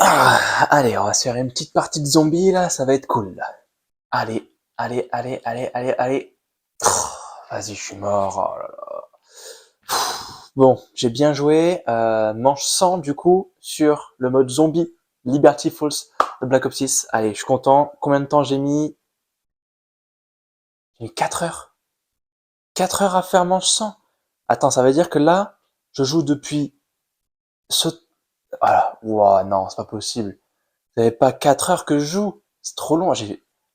Allez, on va se faire une petite partie de zombies là, ça va être cool là. Allez, allez, allez, allez, allez, allez. Vas-y, je suis mort. Oh là là. Bon, j'ai bien joué. Manche 100 du coup sur le mode zombie Liberty Falls de Black Ops 6. Allez, je suis content. Combien de temps j'ai mis? J'ai mis 4 heures. 4 heures à faire manche 100. Attends, ça veut dire que là, je joue depuis ce... Voilà. Wow, non, c'est pas possible. Vous savez pas 4 heures que je joue. C'est trop long.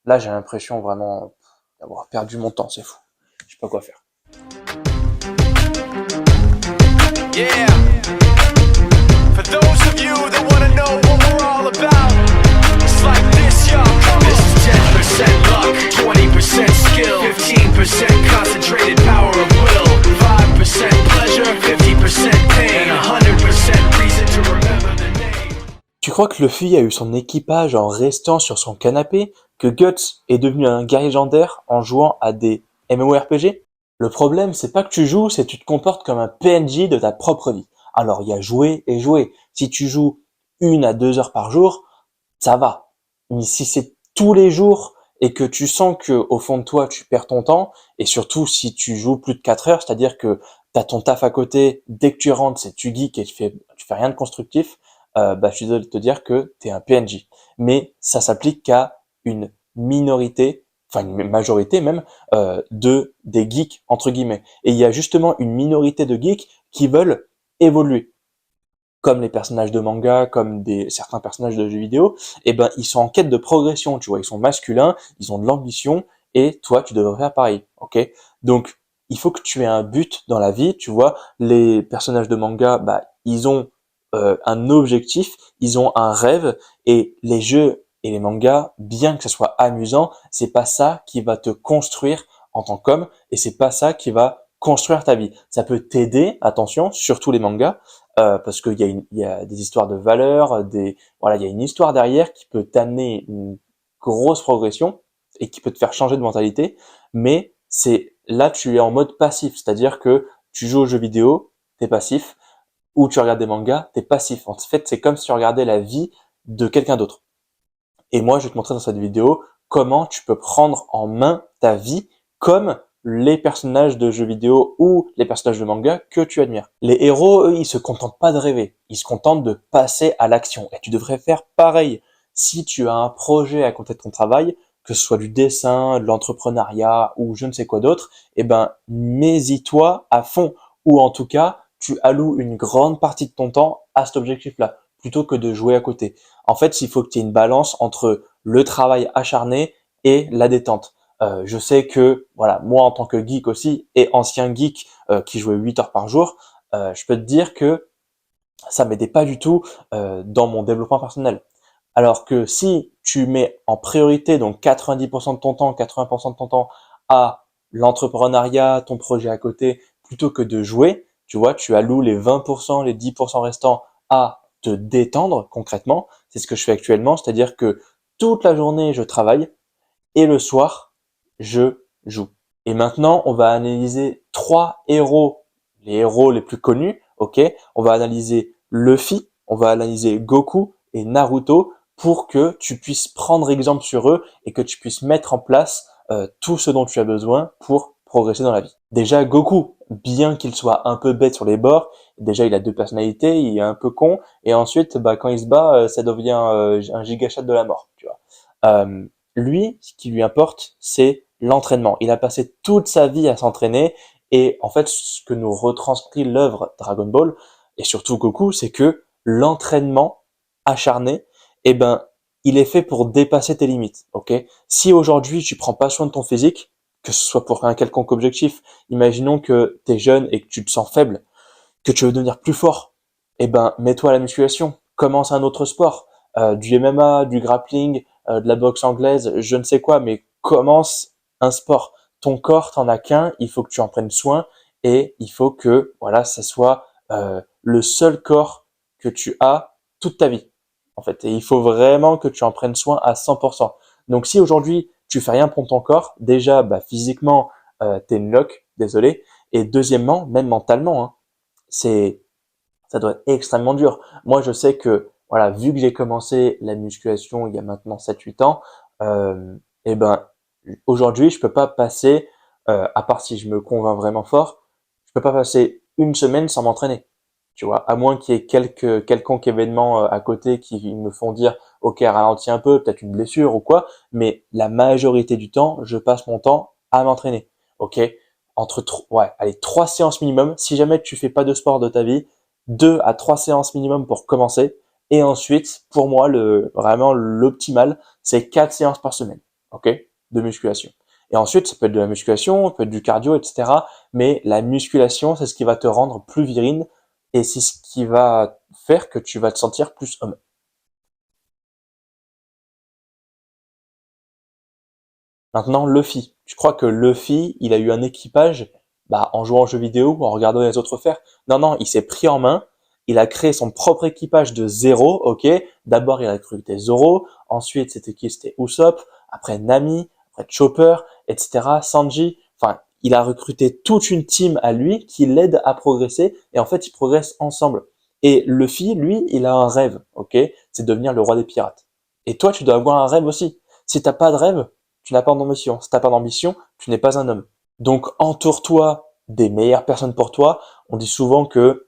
Là, j'ai l'impression vraiment d'avoir perdu mon temps. C'est fou. Je sais pas quoi faire. Yeah, for those of you that want to know what we're all about, it's like this, y'all. This is 10% luck, 20% skill, 15% concentrated power of will, 5% pleasure, 50% pain, and 100% reason to remember the name. Tu crois que Luffy a eu son équipage en restant sur son canapé? Que Guts est devenu un guerrier légendaire en jouant à des MMORPG? Le problème, c'est pas que tu joues, c'est que tu te comportes comme un PNJ de ta propre vie. Alors, il y a jouer et jouer. Si tu joues 1 à 2 heures par jour, ça va. Mais si c'est tous les jours et que tu sens que au fond de toi, tu perds ton temps, et surtout si tu joues plus de 4 heures, c'est-à-dire que tu as ton taf à côté, dès que tu rentres, c'est tu geeks et tu fais rien de constructif, je suis désolé de te dire que tu es un PNJ. Mais ça s'applique qu'à une minorité, enfin une majorité même, des geeks, entre guillemets. Et il y a justement une minorité de geeks qui veulent évoluer, comme les personnages de manga, comme certains personnages de jeux vidéo, ils sont en quête de progression, tu vois, ils sont masculins, ils ont de l'ambition, et toi, tu devrais faire pareil, ok? Donc, il faut que tu aies un but dans la vie, tu vois, les personnages de manga, ils ont un objectif, ils ont un rêve, et les jeux et les mangas, bien que ce soit amusant, c'est pas ça qui va te construire en tant qu'homme, et c'est pas ça qui va construire ta vie. Ça peut t'aider, attention, surtout les mangas, parce il y a des histoires de valeurs, voilà, il y a une histoire derrière qui peut t'amener une grosse progression et qui peut te faire changer de mentalité. Mais c'est là, tu es en mode passif, c'est-à-dire que tu joues aux jeux vidéo, t'es passif, ou tu regardes des mangas, t'es passif. En fait, c'est comme si tu regardais la vie de quelqu'un d'autre. Et moi, je vais te montrer dans cette vidéo comment tu peux prendre en main ta vie comme les personnages de jeux vidéo ou les personnages de manga que tu admires. Les héros, eux, ils se contentent pas de rêver. Ils se contentent de passer à l'action. Et tu devrais faire pareil. Si tu as un projet à côté de ton travail, que ce soit du dessin, de l'entrepreneuriat ou je ne sais quoi d'autre, mets-y-toi à fond. Ou en tout cas, tu alloues une grande partie de ton temps à cet objectif-là, plutôt que de jouer à côté. En fait, il faut que tu aies une balance entre le travail acharné et la détente. Je sais que, voilà, moi en tant que geek aussi, et ancien geek qui jouait 8 heures par jour, je peux te dire que ça m'aidait pas du tout dans mon développement personnel. Alors que si tu mets en priorité donc 90% de ton temps, 80% de ton temps à l'entrepreneuriat, ton projet à côté, plutôt que de jouer, tu vois, tu alloues les 20%, les 10% restants à te détendre concrètement. C'est ce que je fais actuellement, c'est-à-dire que toute la journée je travaille et le soir je joue. Et maintenant, on va analyser 3 héros, les héros les plus connus, ok? On va analyser Luffy, on va analyser Goku et Naruto pour que tu puisses prendre exemple sur eux et que tu puisses mettre en place tout ce dont tu as besoin pour progresser dans la vie. Déjà, Goku, bien qu'il soit un peu bête sur les bords, déjà il a 2 personnalités, il est un peu con, et ensuite, quand il se bat, ça devient un gigachat de la mort, tu vois. Lui, ce qui lui importe, c'est l'entraînement. Il a passé toute sa vie à s'entraîner, et en fait, ce que nous retranscrit l'œuvre Dragon Ball, et surtout Goku, c'est que l'entraînement acharné, il est fait pour dépasser tes limites, ok? Si aujourd'hui tu prends pas soin de ton physique, que ce soit pour un quelconque objectif, imaginons que tu es jeune et que tu te sens faible, que tu veux devenir plus fort, mets-toi à la musculation, commence un autre sport, du MMA, du grappling, de la boxe anglaise, je ne sais quoi, mais commence un sport. Ton corps, t'en as qu'un, il faut que tu en prennes soin et il faut que, voilà, ça soit le seul corps que tu as toute ta vie, en fait. Et il faut vraiment que tu en prennes soin à 100%. Donc si aujourd'hui tu fais rien pour ton corps, déjà, physiquement, t'es une loque, désolé. Et deuxièmement, même mentalement, hein, c'est ça doit être extrêmement dur. Moi, je sais que voilà, vu que j'ai commencé la musculation il y a maintenant 7-8 ans, et ben aujourd'hui je peux pas passer, à part si je me convainc vraiment fort, je peux pas passer une semaine sans m'entraîner. Tu vois, à moins qu'il y ait quelconque événement à côté qui me font dire ok, ralentis un peu, peut-être une blessure ou quoi, mais la majorité du temps, je passe mon temps à m'entraîner. Ok, ouais, allez, 3 séances minimum. Si jamais tu fais pas de sport de ta vie, 2 à 3 séances minimum pour commencer. Et ensuite, pour moi, vraiment l'optimal, c'est 4 séances par semaine, ok, de musculation. Et ensuite, ça peut être de la musculation, ça peut être du cardio, etc. Mais la musculation, c'est ce qui va te rendre plus viril et c'est ce qui va faire que tu vas te sentir plus homme. Maintenant, Luffy. Je crois que Luffy, il a eu un équipage en jouant aux jeux vidéo ou en regardant les autres faire. Non, non, il s'est pris en main. Il a créé son propre équipage de zéro, ok. D'abord, il a recruté Zoro. Ensuite, c'était qui? C'était Usopp. Après Nami. Après Chopper, etc. Sanji. Enfin, il a recruté toute une team à lui qui l'aide à progresser. Et en fait, ils progressent ensemble. Et Luffy, lui, il a un rêve, ok. C'est de devenir le roi des pirates. Et toi, tu dois avoir un rêve aussi. Si t'as pas de rêve, tu n'as pas d'ambition. Si t'as pas d'ambition, tu n'es pas un homme. Donc, entoure-toi des meilleures personnes pour toi. On dit souvent que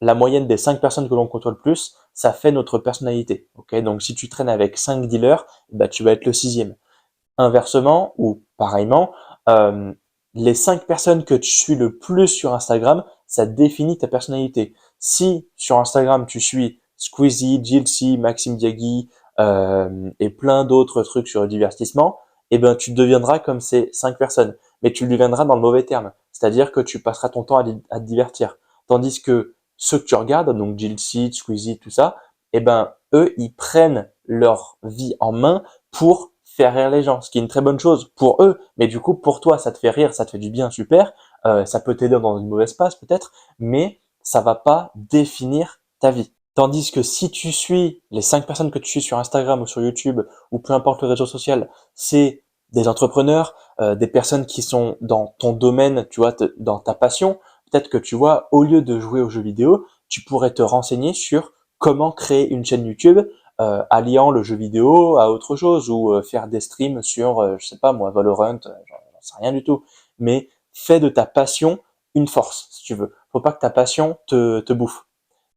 la moyenne des 5 personnes que l'on côtoie le plus, ça fait notre personnalité. Ok, donc si tu traînes avec 5 dealers, bah, tu vas être le sixième. Inversement, ou pareillement, euh, les 5 personnes que tu suis le plus sur Instagram, ça définit ta personnalité. Si sur Instagram tu suis Squeezie, Jilcy, Maxime Diaghi et plein d'autres trucs sur le divertissement, eh ben tu deviendras comme ces 5 personnes. Mais tu le deviendras dans le mauvais terme. C'est-à-dire que tu passeras ton temps à te divertir. Tandis que ceux que tu regardes, donc Jilcy, Squeezie, tout ça, eh ben eux, ils prennent leur vie en main pour faire rire les gens, ce qui est une très bonne chose pour eux, mais du coup pour toi ça te fait rire, ça te fait du bien, super, ça peut t'aider dans une mauvaise passe peut-être, mais ça va pas définir ta vie. Tandis que si tu suis les 5 personnes que tu suis sur Instagram ou sur YouTube ou peu importe le réseau social, c'est des entrepreneurs, des personnes qui sont dans ton domaine, tu vois, dans ta passion. Peut-être que tu vois, au lieu de jouer aux jeux vidéo, tu pourrais te renseigner sur comment créer une chaîne YouTube alliant le jeu vidéo à autre chose ou faire des streams sur, je sais pas moi, Valorant, j'en sais rien du tout. Mais fais de ta passion une force, si tu veux. Faut pas que ta passion te bouffe.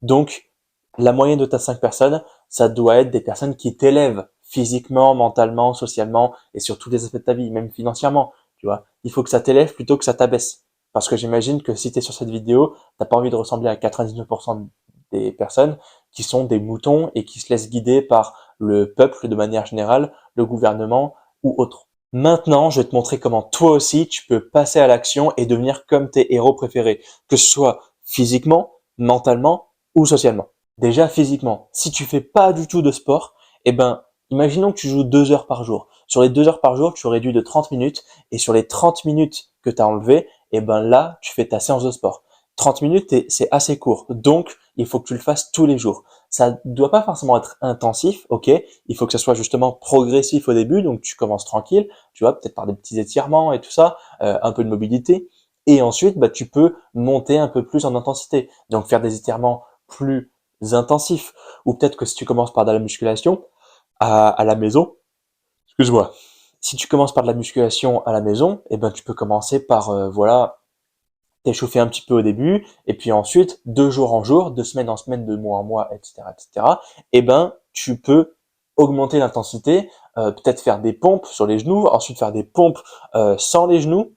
Donc, la moyenne de ta 5 personnes, ça doit être des personnes qui t'élèvent physiquement, mentalement, socialement et sur tous les aspects de ta vie, même financièrement. Tu vois, il faut que ça t'élève plutôt que ça t'abaisse. Parce que j'imagine que si tu es sur cette vidéo, t'as pas envie de ressembler à 99% des personnes qui sont des moutons et qui se laissent guider par le peuple de manière générale, le gouvernement ou autre. Maintenant, je vais te montrer comment toi aussi tu peux passer à l'action et devenir comme tes héros préférés, que ce soit physiquement, mentalement ou socialement. Déjà physiquement, si tu fais pas du tout de sport, eh ben, imaginons que tu joues 2 heures par jour. Sur les 2 heures par jour, tu réduis de 30 minutes et sur les 30 minutes que tu as enlevées, eh ben là, tu fais ta séance de sport. 30 minutes, c'est assez court. Donc, il faut que tu le fasses tous les jours. Ça doit pas forcément être intensif, ok? Il faut que ça soit justement progressif au début. Donc, tu commences tranquille, tu vois, peut-être par des petits étirements et tout ça, un peu de mobilité. Et ensuite, bah, tu peux monter un peu plus en intensité. Donc, faire des étirements plus intensifs. Ou peut-être que si tu commences par de la musculation à la maison, excuse-moi, si tu commences par de la musculation à la maison, eh ben, tu peux commencer par, voilà, t'échauffer un petit peu au début, et puis ensuite, de jour en jour, de semaine en semaine, de mois en mois, etc., etc., eh ben, tu peux augmenter l'intensité, peut-être faire des pompes sur les genoux, ensuite faire des pompes sans les genoux,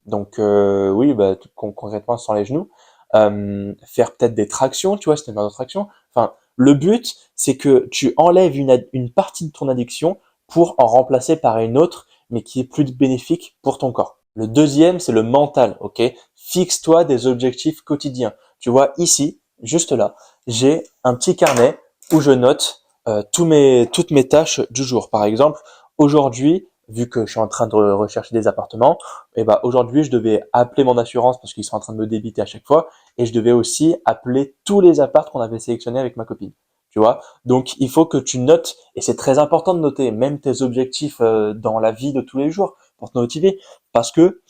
donc oui, bah, concrètement sans les genoux, faire peut-être des tractions, tu vois, c'était une traction. Enfin, le but, c'est que tu enlèves une partie de ton addiction pour en remplacer par une autre, mais qui est plus bénéfique pour ton corps. Le deuxième, c'est le mental, ok? Fixe-toi des objectifs quotidiens. Tu vois, ici, juste là, j'ai un petit carnet où je note toutes mes tâches du jour. Par exemple, aujourd'hui, vu que je suis en train de rechercher des appartements, et ben aujourd'hui, je devais appeler mon assurance parce qu'ils sont en train de me débiter à chaque fois, et je devais aussi appeler tous les apparts qu'on avait sélectionnés avec ma copine. Tu vois, donc il faut que tu notes, et c'est très important de noter même tes objectifs dans la vie de tous les jours pour te motiver, parce que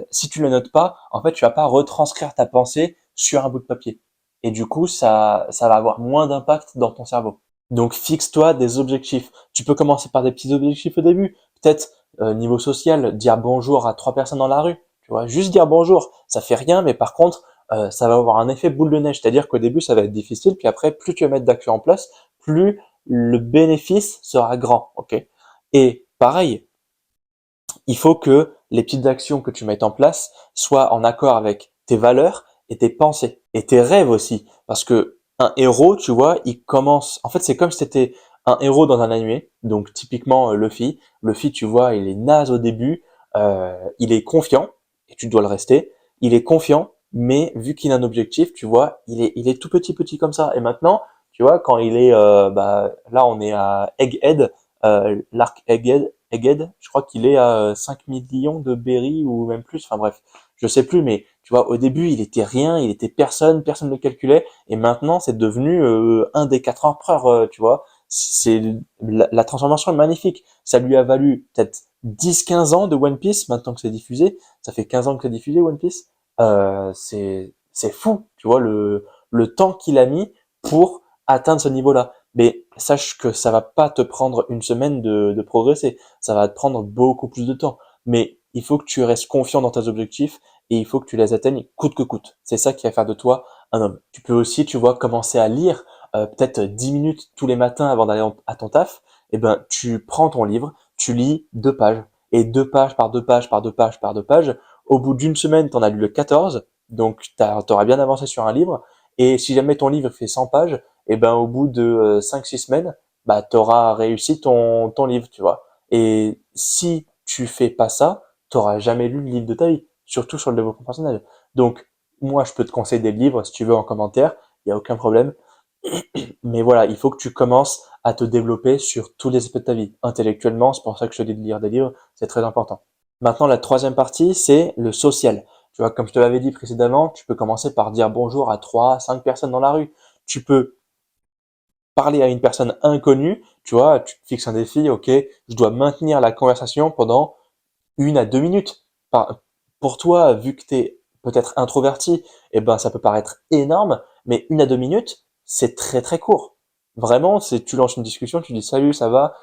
si tu ne le notes pas, en fait, tu vas pas retranscrire ta pensée sur un bout de papier. et du coup, ça va avoir moins d'impact dans ton cerveau. Donc, fixe-toi des objectifs. Tu peux commencer par des petits objectifs au début. Peut-être, niveau social, dire bonjour à 3 personnes dans la rue. Tu vois, juste dire bonjour, ça fait rien, mais par contre, ça va avoir un effet boule de neige. C'est-à-dire qu'au début, ça va être difficile, puis après, plus tu vas mettre d'actions en place, plus le bénéfice sera grand, ok? Et pareil, il faut que les petites actions que tu mettes en place soient en accord avec tes valeurs et tes pensées et tes rêves aussi. Parce que un héros, tu vois, il commence. En fait, c'est comme si c'était un héros dans un animé. Donc typiquement Luffy. Luffy, tu vois, il est naze au début. Il est confiant et tu dois le rester. Il est confiant, mais vu qu'il a un objectif, tu vois, il est tout petit comme ça. Et maintenant, tu vois, quand il est, là, on est à Egghead, l'arc Egghead, je crois qu'il est à 5 millions de berries ou même plus, enfin bref, je sais plus, mais tu vois, au début, il était rien, il était personne, personne ne le calculait, et maintenant, c'est devenu un des 4 empereurs, tu vois. C'est la transformation est magnifique. Ça lui a valu peut-être 10-15 ans de One Piece, maintenant que c'est diffusé. Ça fait 15 ans que c'est diffusé, One Piece. C'est fou, tu vois, le temps qu'il a mis pour atteindre ce niveau-là. Mais sache que ça va pas te prendre une semaine de progresser. Ça va te prendre beaucoup plus de temps. Mais il faut que tu restes confiant dans tes objectifs et il faut que tu les atteignes coûte que coûte. C'est ça qui va faire de toi un homme. Tu peux aussi, tu vois, commencer à lire peut-être 10 minutes tous les matins avant d'aller à ton taf. Eh ben, tu prends ton livre, tu lis 2 pages et 2 pages par 2 pages par 2 pages par 2 pages. Au bout d'une semaine, tu en as lu le 14, donc tu auras bien avancé sur un livre. Et si jamais ton livre fait 100 pages, et ben au bout de 5-6 semaines, bah tu auras réussi ton livre, tu vois. Et si tu fais pas ça, tu n'auras jamais lu le livre de ta vie, surtout sur le développement personnel. Donc moi je peux te conseiller des livres si tu veux en commentaire, il y a aucun problème. Mais voilà, il faut que tu commences à te développer sur tous les aspects de ta vie. Intellectuellement, c'est pour ça que je te dis de lire des livres, c'est très important. Maintenant, la troisième partie, c'est le social. Tu vois, comme je te l'avais dit précédemment, tu peux commencer par dire bonjour à 3-5 personnes dans la rue. Tu peux parler à une personne inconnue, tu vois, tu te fixes un défi, ok, je dois maintenir la conversation pendant 1 à 2 minutes. Pour toi, vu que tu es peut-être introverti, eh ben ça peut paraître énorme, mais 1 à 2 minutes, c'est très très court. Vraiment, c'est tu lances une discussion, tu dis salut, ça va,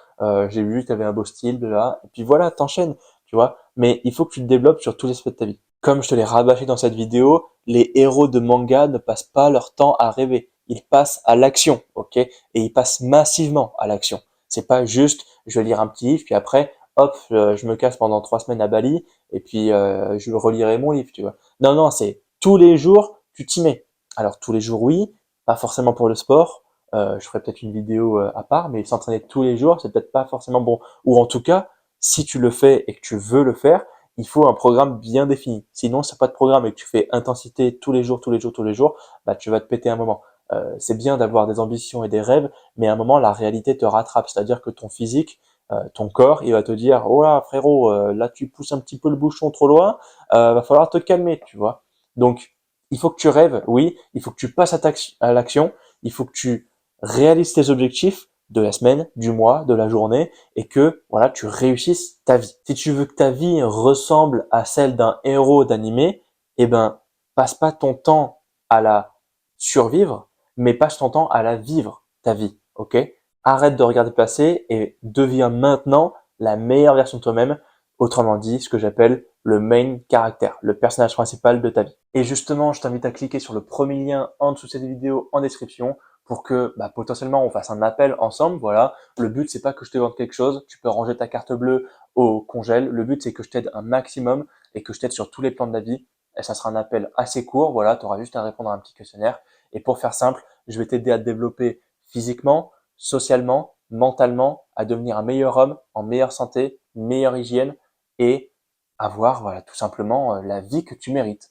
j'ai vu que tu avais un beau style, là, et puis voilà, t'enchaînes, tu vois. Mais il faut que tu te développes sur tous les aspects de ta vie. Comme je te l'ai rabâché dans cette vidéo, les héros de manga ne passent pas leur temps à rêver. Ils passent à l'action, ok? Et ils passent massivement à l'action. C'est pas juste, je vais lire un petit livre, puis après, hop, je me casse pendant 3 semaines à Bali, et puis je relirai mon livre, tu vois. Non, non, c'est tous les jours, tu t'y mets. Alors tous les jours, oui, pas forcément pour le sport. Je ferai peut-être une vidéo à part, mais s'entraîner tous les jours, c'est peut-être pas forcément bon. Ou en tout cas, si tu le fais et que tu veux le faire, il faut un programme bien défini. Sinon, si t'as pas de programme et que tu fais intensité tous les jours, tous les jours, tous les jours, bah tu vas te péter un moment. C'est bien d'avoir des ambitions et des rêves, mais à un moment, la réalité te rattrape. C'est-à-dire que ton physique, ton corps, il va te dire, oh là, frérot, là tu pousses un petit peu le bouchon trop loin, va falloir te calmer, tu vois. Donc, il faut que tu rêves, oui, il faut que tu passes à l'action, il faut que tu réalises tes objectifs de la semaine, du mois, de la journée, et que voilà, tu réussisses ta vie. Si tu veux que ta vie ressemble à celle d'un héros d'animé, eh ben, passe pas ton temps à la survivre, mais passe ton temps à la vivre, ta vie, ok? Arrête de regarder le passé et deviens maintenant la meilleure version de toi-même. Autrement dit, ce que j'appelle le main character, le personnage principal de ta vie. Et justement, je t'invite à cliquer sur le premier lien en dessous de cette vidéo en description pour que potentiellement on fasse un appel ensemble. Voilà. Le but, c'est pas que je te vende quelque chose. Tu peux ranger ta carte bleue au congèle. Le but, c'est que je t'aide un maximum et que je t'aide sur tous les plans de la vie. Et ça sera un appel assez court. Voilà, tu auras juste à répondre à un petit questionnaire. Et pour faire simple, je vais t'aider à te développer physiquement, socialement, mentalement, à devenir un meilleur homme, en meilleure santé, meilleure hygiène et avoir voilà tout simplement la vie que tu mérites.